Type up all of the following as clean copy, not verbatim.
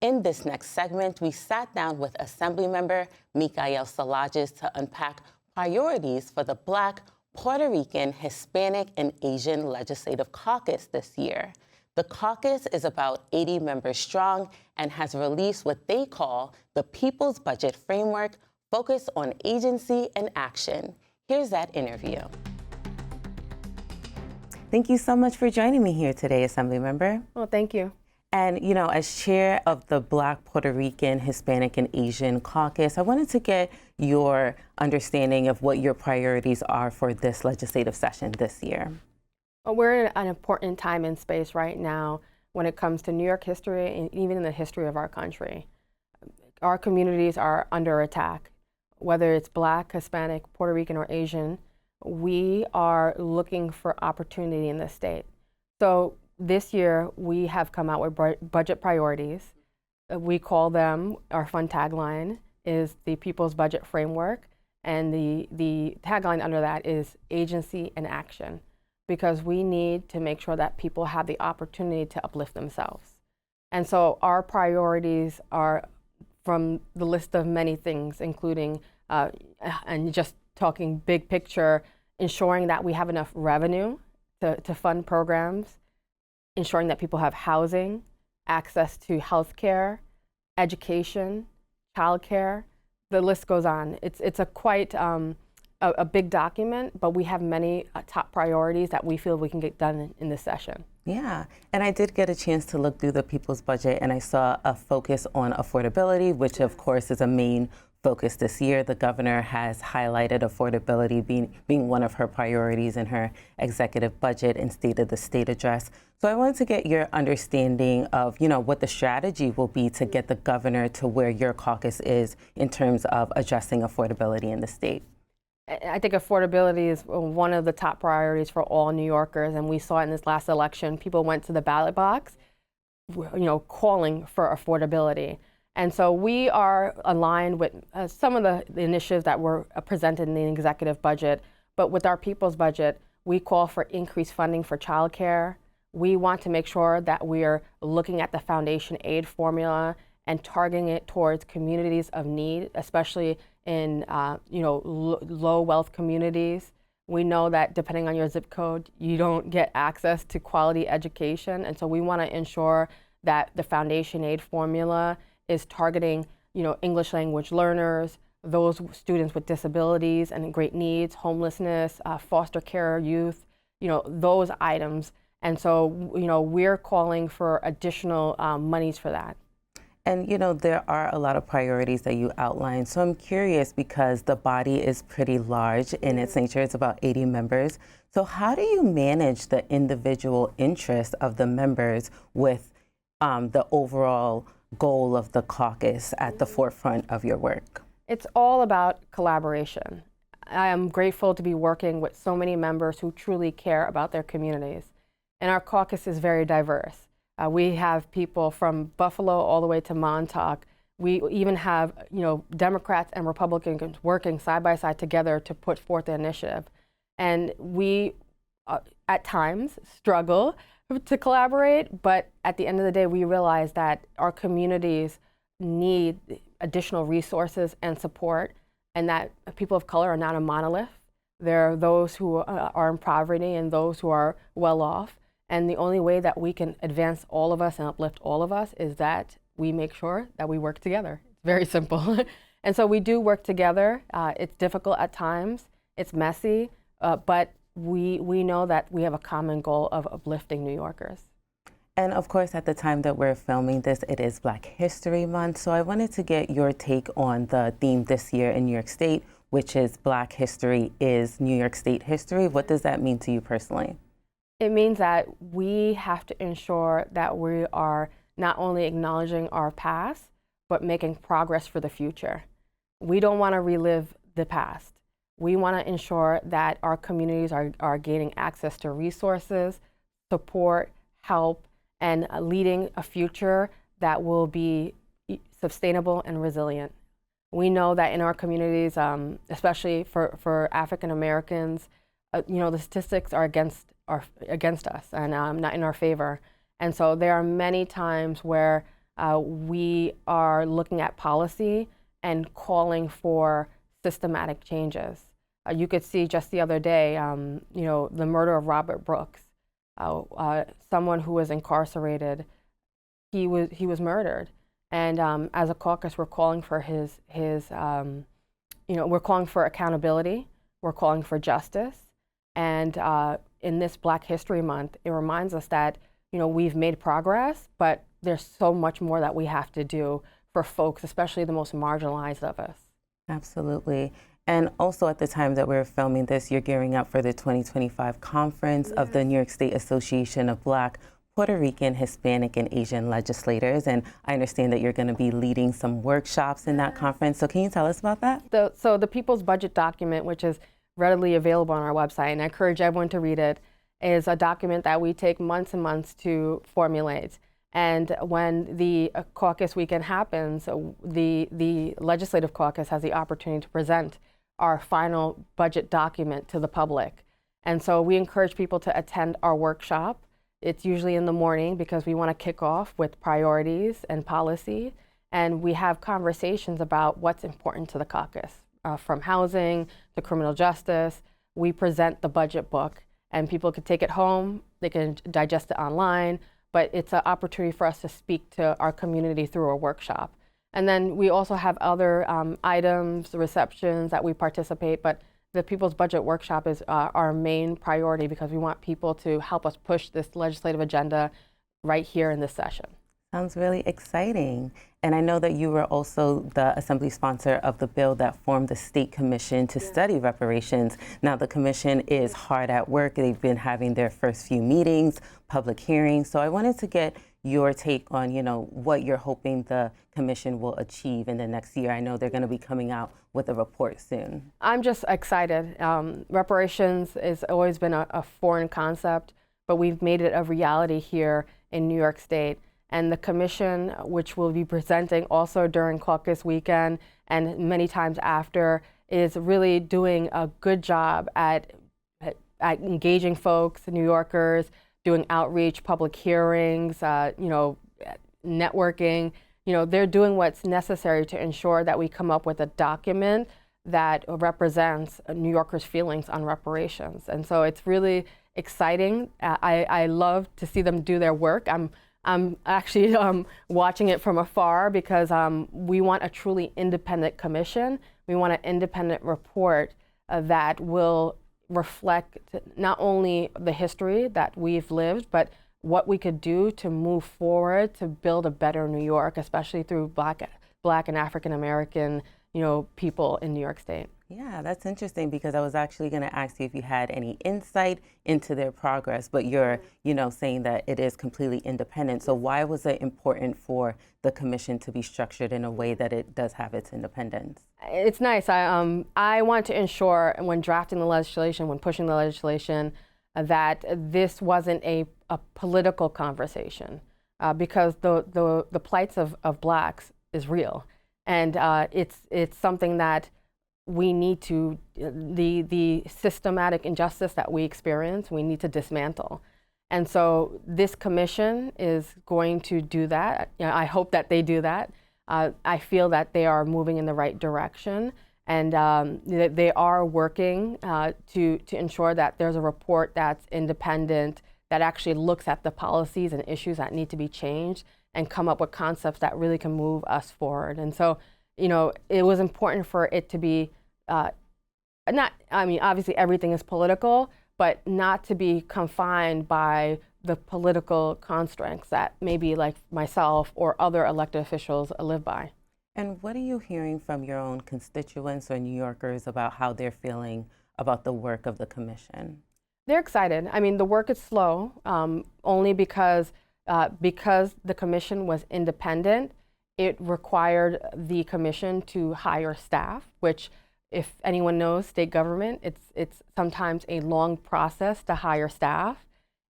In this next segment, we sat down with Assemblymember Michaelle Solages to unpack priorities for the Black, Puerto Rican, Hispanic, and Asian Legislative Caucus this year. The caucus is about 80 members strong and has released what they call the People's Budget Framework, focused on agency and action. Here's that interview. Thank you so much for joining me here today, Assemblymember. Well, thank you. And, you know, as chair of the Black, Puerto Rican, Hispanic, and Asian Caucus, I wanted to get your understanding of what your priorities are for this legislative session this year. Well, we're in an important time and space right now when it comes to New York history and even in the history of our country. Our communities are under attack, whether it's Black, Hispanic, Puerto Rican, or Asian. We are looking for opportunity in this state. So this year, we have come out with budget priorities. We call them, our fun tagline is the People's Budget Framework, and the tagline under that is agency and action, because we need to make sure that people have the opportunity to uplift themselves. And so our priorities are from the list of many things, including, and just talking big picture, ensuring that we have enough revenue to fund programs, ensuring that people have housing, access to health care, education, childcare. The list goes on. It's a quite a big document, but we have many top priorities that we feel we can get done in this session. Yeah, and I did get a chance to look through the People's Budget, and I saw a focus on affordability, which of course is a main focus this year. The governor has highlighted affordability being one of her priorities in her executive budget and State of the State address. So I wanted to get your understanding of, you know, what the strategy will be to get the governor to where your caucus is in terms of addressing affordability in the state. I think affordability is one of the top priorities for all New Yorkers, and we saw it in this last election. People went to the ballot box, you know, calling for affordability. And so we are aligned with some of the initiatives that were presented in the executive budget, but with our People's Budget, we call for increased funding for childcare. We want to make sure that we are looking at the foundation aid formula and targeting it towards communities of need, especially in low wealth communities. We know that depending on your zip code, you don't get access to quality education, and so we want to ensure that the foundation aid formula is targeting, you know, English language learners, those students with disabilities and great needs, homelessness, foster care youth, you know, those items. And so, you know, we're calling for additional monies for that. And, you know, there are a lot of priorities that you outlined. So I'm curious, because the body is pretty large in its nature, it's about 80 members. So how do you manage the individual interests of the members with the overall goal of the caucus at the forefront of your work? It's all about collaboration. I am grateful to be working with so many members who truly care about their communities. And our caucus is very diverse. We have people from Buffalo all the way to Montauk. We even have, you know, Democrats and Republicans working side by side together to put forth the initiative. And we, at times, struggle to collaborate, but at the end of the day, we realize that our communities need additional resources and support, and that people of color are not a monolith. There are those who are in poverty and those who are well off, and the only way that we can advance all of us and uplift all of us is that we make sure that we work together. It's very simple. And so we do work together. It's difficult at times, it's messy, but we know that we have a common goal of uplifting New Yorkers. And of course, at the time that we're filming this, it is Black History Month. So I wanted to get your take on the theme this year in New York State, which is Black History is New York State History. What does that mean to you personally? It means that we have to ensure that we are not only acknowledging our past, but making progress for the future. We don't want to relive the past. We want to ensure that our communities are gaining access to resources, support, help, and leading a future that will be sustainable and resilient. We know that in our communities, especially for African Americans, the statistics are against us and not in our favor. And so there are many times where we are looking at policy and calling for systematic changes. You could see just the other day, the murder of Robert Brooks, someone who was incarcerated. He was murdered, and as a caucus, we're calling for we're calling for accountability. We're calling for justice, and in this Black History Month, it reminds us that we've made progress, but there's so much more that we have to do for folks, especially the most marginalized of us. Absolutely. And also at the time that we're filming this, you're gearing up for the 2025 conference of the New York State Association of Black, Puerto Rican, Hispanic, and Asian legislators. And I understand that you're going to be leading some workshops in that conference. So can you tell us about that? So the People's Budget document, which is readily available on our website, and I encourage everyone to read it, is a document that we take months and months to formulate. And when the caucus weekend happens, the Legislative Caucus has the opportunity to present our final budget document to the public. And so we encourage people to attend our workshop. It's usually in the morning because we want to kick off with priorities and policy. And we have conversations about what's important to the caucus, from housing to criminal justice. We present the budget book, and people can take it home, they can digest it online, but it's an opportunity for us to speak to our community through a workshop. And then we also have other items, receptions that we participate, but the People's Budget Workshop is our main priority because we want people to help us push this legislative agenda right here in this session. Sounds really exciting. And I know that you were also the assembly sponsor of the bill that formed the State Commission to study reparations. Now the commission is hard at work. They've been having their first few meetings, public hearings. So I wanted to get your take on, what you're hoping the commission will achieve in the next year. I know they're going to be coming out with a report soon. I'm just excited. Reparations has always been a foreign concept, but we've made it a reality here in New York State. And the commission, which will be presenting also during caucus weekend and many times after, is really doing a good job at engaging folks, New Yorkers, doing outreach, public hearings, networking. They're doing what's necessary to ensure that we come up with a document that represents New Yorkers' feelings on reparations. And so it's really exciting. I love to see them do their work. I'm actually watching it from afar because we want a truly independent commission. We want an independent report that will reflect not only the history that we've lived, but what we could do to move forward to build a better New York, especially through Black and African American, people in New York State. Yeah, that's interesting because I was actually going to ask you if you had any insight into their progress, but you're, saying that it is completely independent. So why was it important for the commission to be structured in a way that it does have its independence? It's nice. I want to ensure when drafting the legislation, when pushing the legislation, that this wasn't a political conversation because the plights of Blacks is real. And it's something that we need to, the systematic injustice that we experience, we need to dismantle. And so this commission is going to do that. I hope that they do that. I feel that they are moving in the right direction, and they are working to ensure that there's a report that's independent, that actually looks at the policies and issues that need to be changed and come up with concepts that really can move us forward. And so, it was important for it to be obviously everything is political, but not to be confined by the political constraints that maybe like myself or other elected officials live by. And what are you hearing from your own constituents or New Yorkers about how they're feeling about the work of the commission? They're excited. The work is slow, only because the commission was independent. It required the commission to hire staff, which, if anyone knows state government, it's sometimes a long process to hire staff.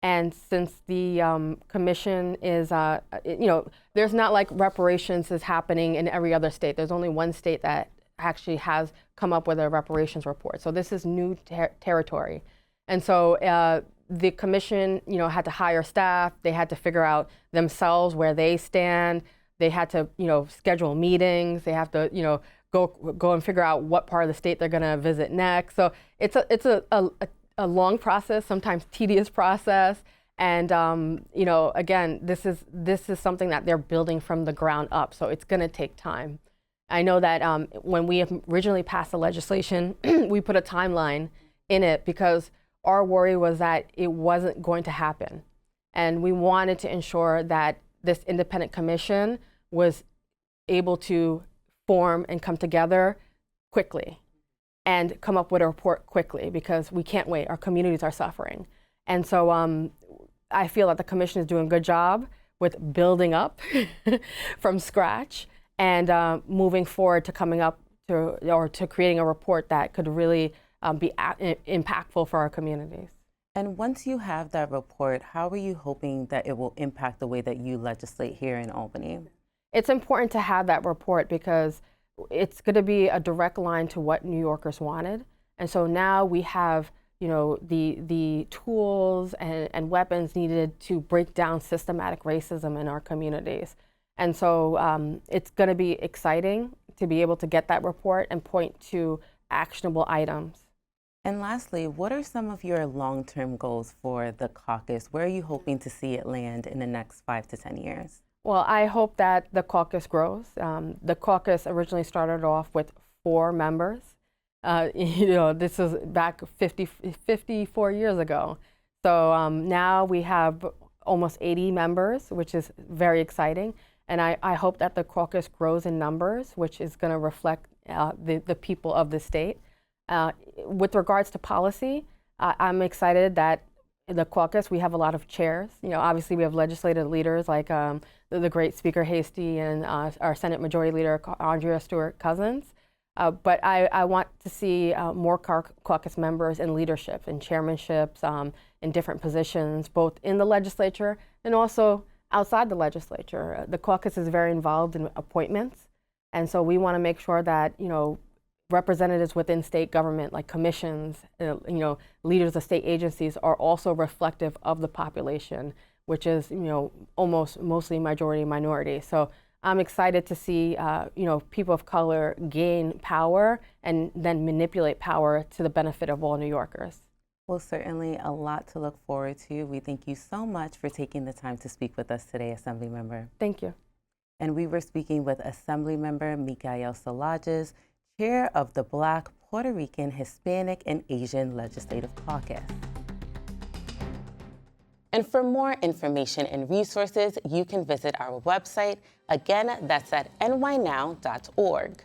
And since the commission is, there's not like reparations is happening in every other state. There's only one state that actually has come up with a reparations report. So this is new territory. And so the commission, had to hire staff. They had to figure out themselves where they stand. They had to, schedule meetings. They have to, go and figure out what part of the state they're going to visit next. So it's a long process, sometimes tedious process. And again, this is something that they're building from the ground up. So it's going to take time. I know that when we originally passed the legislation, we put a timeline in it because our worry was that it wasn't going to happen. And we wanted to ensure that this independent commission was able to form and come together quickly and come up with a report quickly, because we can't wait. Our communities are suffering. And so I feel that the commission is doing a good job with building up from scratch and moving forward to coming up to creating a report that could really be impactful for our communities. And once you have that report, how are you hoping that it will impact the way that you legislate here in Albany? It's important to have that report because it's going to be a direct line to what New Yorkers wanted. And so now we have, the tools and weapons needed to break down systematic racism in our communities. And so it's going to be exciting to be able to get that report and point to actionable items. And lastly, what are some of your long-term goals for the caucus? Where are you hoping to see it land in the next 5 to 10 years? Well, I hope that the caucus grows. The caucus originally started off with 4 members. This is back 54 years ago. So now we have almost 80 members, which is very exciting. And I hope that the caucus grows in numbers, which is going to reflect the people of the state. With regards to policy, I'm excited that in the caucus we have a lot of chairs. Obviously we have legislative leaders like the great Speaker Hasty and our Senate Majority Leader Andrea Stewart-Cousins. But I want to see more caucus members in leadership and chairmanships in different positions, both in the legislature and also outside the legislature. The caucus is very involved in appointments, and so we want to make sure that representatives within state government, like commissions, leaders of state agencies, are also reflective of the population, which is mostly majority minority. So I'm excited to see people of color gain power and then manipulate power to the benefit of all New Yorkers. Well, certainly a lot to look forward to. We thank you so much for taking the time to speak with us today, Assemblymember. Thank you. And we were speaking with Assemblymember Michaelle Solages, Chair of the Black, Puerto Rican, Hispanic, and Asian Legislative Caucus. And for more information and resources, you can visit our website. Again, that's at nynow.org.